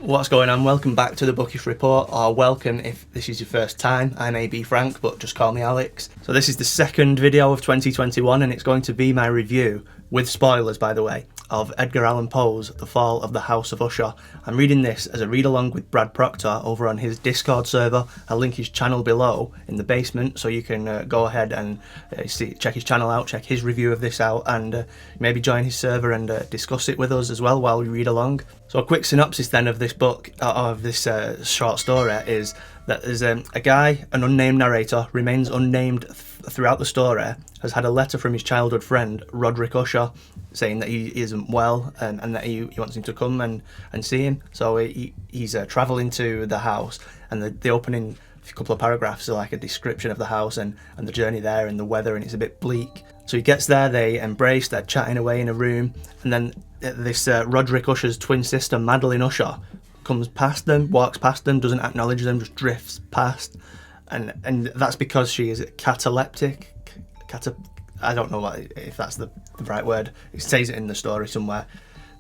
What's going on? Welcome back to the Bookish Report, or welcome if this is your first time. I may be Frank, but just call me Alex. So this is the second video of 2021 and it's going to be my review, with spoilers by the way, of Edgar Allan Poe's The Fall of the House of Usher. I'm reading this as a read-along with Brad Proctor over on his Discord server. I'll link his channel below in the basement so you can go ahead and check his channel out, check his review of this out, and maybe join his server and discuss it with us as well while we read along. So a quick synopsis then of this book, of this short story, is that there's a guy, an unnamed narrator, remains unnamed throughout the story, has had a letter from his childhood friend, Roderick Usher, saying that he isn't well and that he wants him to come and see him. So he's travelling to the house, and the opening couple of paragraphs are like a description of the house and the journey there and the weather, and it's a bit bleak. So he gets there, they embrace, they're chatting away in a room, and then this Roderick Usher's twin sister, Madeline Usher, comes past them, walks past them, doesn't acknowledge them, just drifts past, and that's because she is cataleptic. I don't know if that's the right word. It says it in the story somewhere,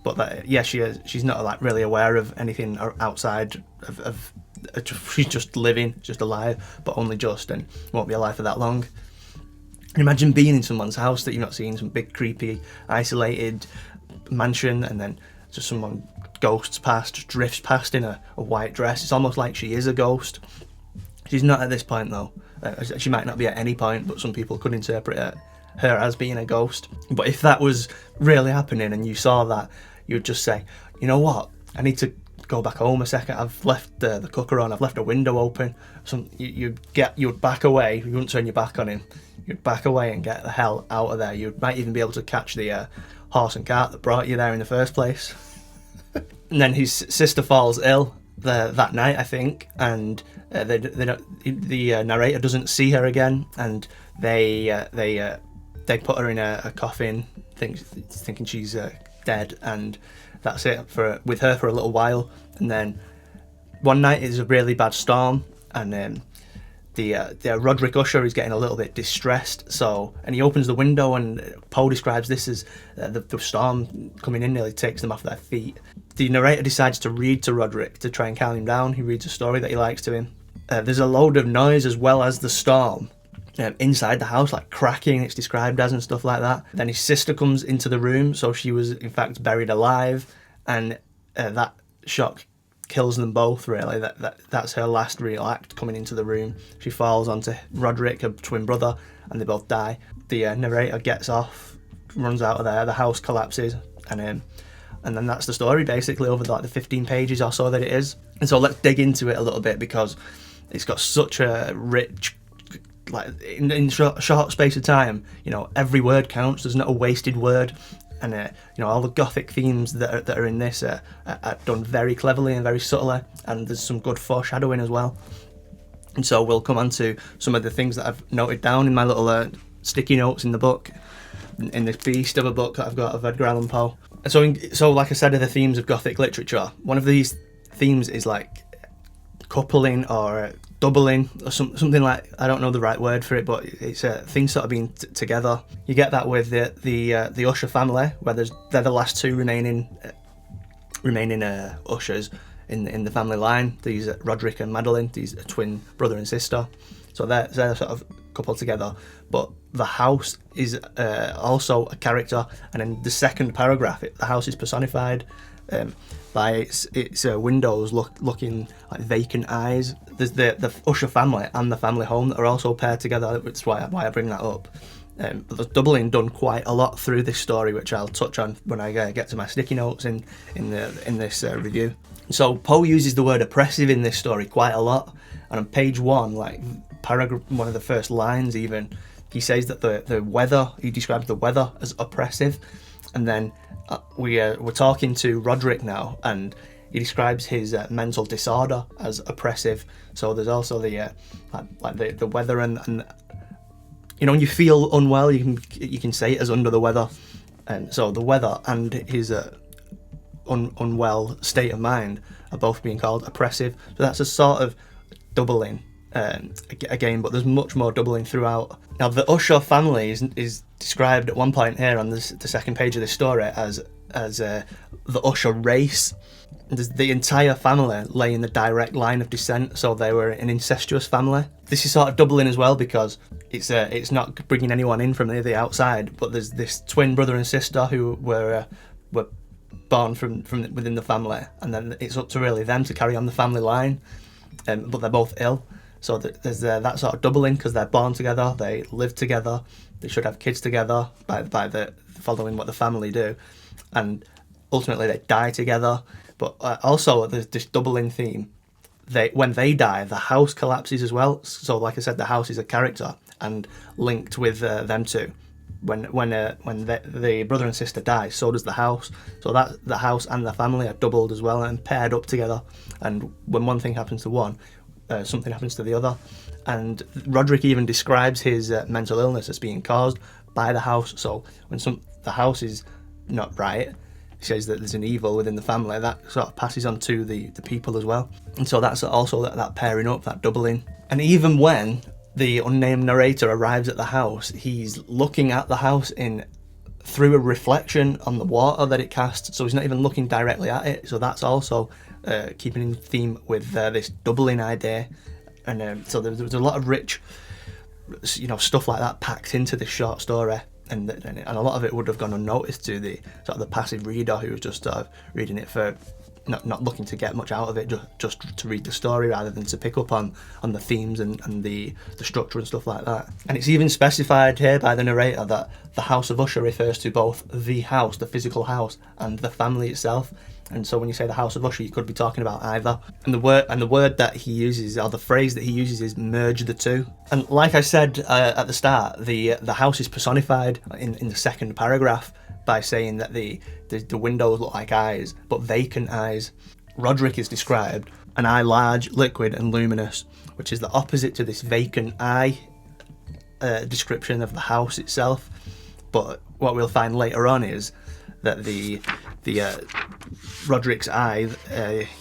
but that, yeah, she's not like really aware of anything outside of she's just living, just alive, but only just, and won't be alive for that long. Imagine being in someone's house that you've not seen, some big creepy isolated mansion, and then just someone ghosts past, just drifts past in a white dress. It's almost like she is a ghost. She's not at this point though. She might not be at any point, but some people could interpret her as being a ghost. But if that was really happening and you saw that, you'd just say, you know what, I need to go back home a second. I've left the cooker on, I've left a window open. You'd back away. You wouldn't turn your back on him. You'd back away and get the hell out of there. You might even be able to catch the horse and cart that brought you there in the first place. And then his sister falls ill that night, I think, and the narrator doesn't see her again, and they put her in a coffin, thinking she's dead, and that's it with her for a little while. And then one night is a really bad storm, and the Roderick Usher is getting a little bit distressed, and he opens the window, and Poe describes this as the storm coming in nearly takes them off their feet. The narrator decides to read to Roderick to try and calm him down. He reads a story that he likes to him. There's a load of noise as well as the storm inside the house, like cracking, it's described as, and stuff like that. Then his sister comes into the room, so she was in fact buried alive, and that shock kills them both, really. That's her last real act, coming into the room. She falls onto Roderick, her twin brother, and they both die. The narrator gets off, runs out of there, the house collapses, and then that's the story basically over like the 15 pages or so that it is. And so let's dig into it a little bit, because it's got such a rich, like in short space of time, you know, every word counts. There's not a wasted word. And you know, all the gothic themes that are in this are done very cleverly and very subtly, and there's some good foreshadowing as well. And so we'll come on to some of the things that I've noted down in my little sticky notes in the book, in this beast of a book that I've got of Edgar Allan Poe. So like I said, are the themes of gothic literature. One of these themes is like coupling or doubling, or something like, I don't know the right word for it, but it's things sort of being together. You get that with the Usher family, where they're the last two remaining Ushers in the family line. These Roderick and Madeline, these twin brother and sister. So they're sort of coupled together. But the house is also a character, and in the second paragraph, the house is personified by its windows looking like vacant eyes. There's the Usher family and the family home that are also paired together. That's why I bring that up. But there's doubling done quite a lot through this story, which I'll touch on when I get to my sticky notes in this review. So Poe uses the word oppressive in this story quite a lot, and on page 1, like paragraph, one of the first lines even, he says that the weather, he describes the weather as oppressive. And then we're talking to Roderick now, and he describes his mental disorder as oppressive. So there's also the weather, and you know, when you feel unwell, you can say it as under the weather. And so the weather and his unwell state of mind are both being called oppressive. So that's a sort of doubling again, but there's much more doubling throughout. Now the Usher family is described at one point here on the second page of this story as as the Usher race. The entire family lay in the direct line of descent, so they were an incestuous family. This is sort of doubling as well because it's not bringing anyone in from the outside, but there's this twin brother and sister who were born from within the family, and then it's up to really them to carry on the family line. But they're both ill, so there's that sort of doubling because they're born together, they live together, they should have kids together by the following what the family do, and ultimately they die together. But also there's this doubling theme. When they die, the house collapses as well. So like I said, the house is a character and linked with them two. When the brother and sister die, so does the house. So that the house and the family are doubled as well and paired up together. And when one thing happens to one, something happens to the other. And Roderick even describes his mental illness as being caused by the house. So when the house is not right, he says that there's an evil within the family that sort of passes on to the people as well. And so that's also that pairing up, that doubling. And even when the unnamed narrator arrives at the house, he's looking at the house through a reflection on the water that it casts, so he's not even looking directly at it. So that's also keeping in theme with this doubling idea. And so there was a lot of rich, stuff like that packed into this short story. And a lot of it would have gone unnoticed to the sort of the passive reader who was just sort of reading it for not looking to get much out of it, just to read the story rather than to pick up on the themes and the structure and stuff like that. And it's even specified here by the narrator that the House of Usher refers to both the house, the physical house, and the family itself. And so when you say the House of Usher, you could be talking about either. And the word that he uses, or the phrase that he uses, is merge the two. And like I said at the start, the house is personified in the second paragraph by saying that the windows look like eyes, but vacant eyes. Roderick is described an eye large, liquid, and luminous, which is the opposite to this vacant eye description of the house itself. But what we'll find later on is that the Roderick's eye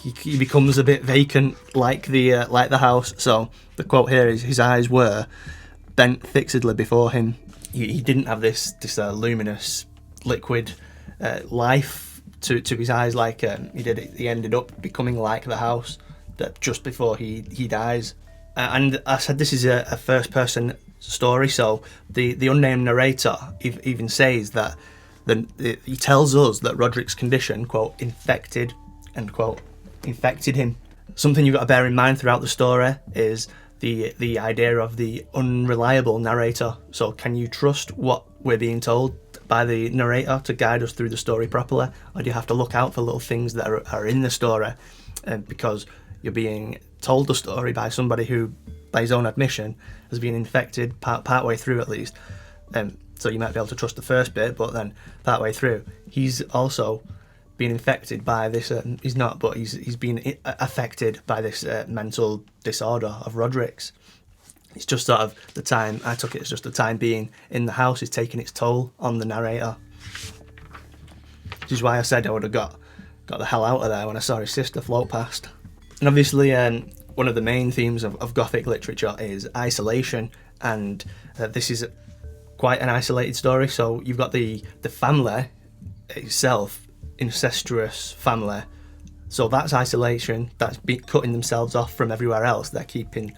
he becomes a bit vacant like the house. So the quote here is, his eyes were bent fixedly before him. He didn't have this luminous liquid life to his eyes like he did. He ended up becoming like the house that just before he dies. And I said this is a first person story, so the unnamed narrator even says that he tells us that Roderick's condition, quote, infected, end quote, infected him. Something you've got to bear in mind throughout the story is the idea of the unreliable narrator. So can you trust what we're being told by the narrator to guide us through the story properly, or do you have to look out for little things that are in the story because you're being told the story by somebody who, by his own admission, has been infected part way through at least. So you might be able to trust the first bit, but then part way through, he's also been infected by this. He's not, but he's been affected by this mental disorder of Roderick's. It's just sort of the time, I took it as just the time being in the house is taking its toll on the narrator. Which is why I said I would have got the hell out of there when I saw his sister float past. And obviously one of the main themes of Gothic literature is isolation, and this is quite an isolated story. So you've got the family itself, incestuous family. So that's isolation, that's cutting themselves off from everywhere else. They're keeping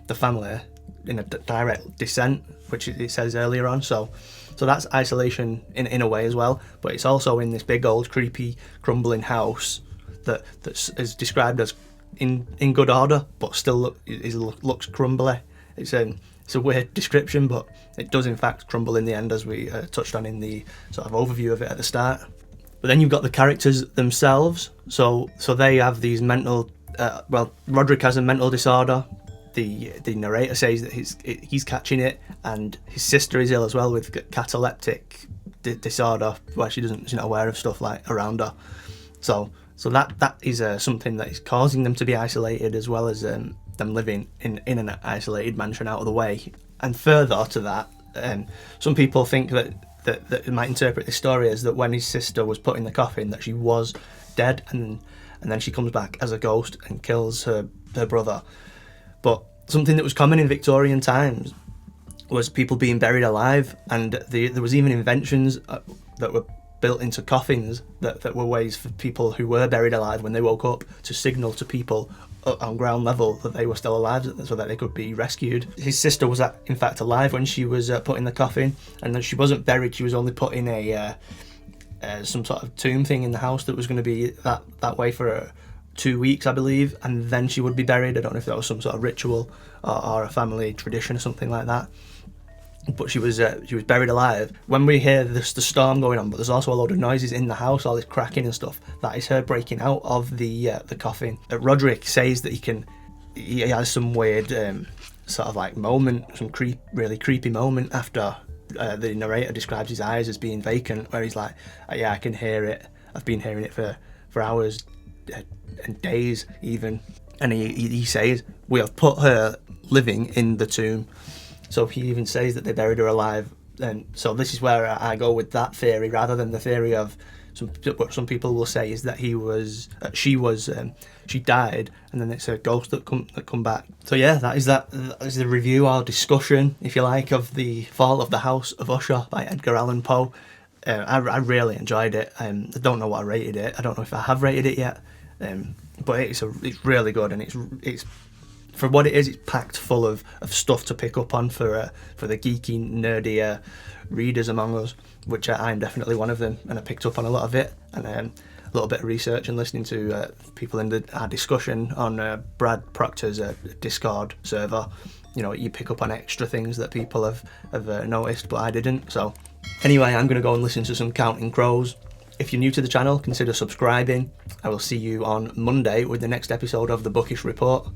the family in a direct descent, which it says earlier on. So that's isolation in a way as well. But it's also in this big old creepy crumbling house that is described as in good order, but still looks crumbly. It's a weird description, but it does in fact crumble in the end, as we touched on in the sort of overview of it at the start. But then you've got the characters themselves. So they have these mental. Roderick has a mental disorder. The narrator says that he's catching it, and his sister is ill as well with cataleptic disorder, where she's not aware of stuff like around her. So that is something that is causing them to be isolated, as well as them living in an isolated mansion out of the way. And further to that, some people think that they might interpret this story as that when his sister was put in the coffin, that she was dead, and then she comes back as a ghost and kills her brother. But something that was common in Victorian times was people being buried alive, and there was even inventions that were built into coffins that were ways for people who were buried alive when they woke up to signal to people on ground level that they were still alive so that they could be rescued. His sister was in fact alive when she was put in the coffin, and then she wasn't buried, she was only put in a some sort of tomb thing in the house that was going to be that way for 2 weeks, I believe, and then she would be buried. I don't know if that was some sort of ritual or a family tradition or something like that. But she was buried alive. When we hear the storm going on, but there's also a load of noises in the house, all this cracking and stuff, that is her breaking out of the coffin. Roderick says that he has some weird sort of like moment, some really creepy moment after the narrator describes his eyes as being vacant, where he's like, yeah, I can hear it. I've been hearing it for hours and days even. And he says, we have put her living in the tomb. So he even says that they buried her alive. And so this is where I go with that theory, rather than the theory of what some people will say is that she died, and then it's a ghost that come back. So yeah, that is the review or discussion, if you like, of The Fall of the House of Usher by Edgar Allan Poe. I really enjoyed it. I don't know what I rated it. I don't know if I have rated it yet. But it's really good, and it's for what it is, it's packed full of stuff to pick up on for the geeky, nerdy readers among us, which I'm definitely one of them, and I picked up on a lot of it, and a little bit of research and listening to people in our discussion on Brad Proctor's Discord server. You know, you pick up on extra things that people have noticed, but I didn't. So anyway, I'm going to go and listen to some Counting Crows. If you're new to the channel, consider subscribing. I will see you on Monday with the next episode of The Bookish Report.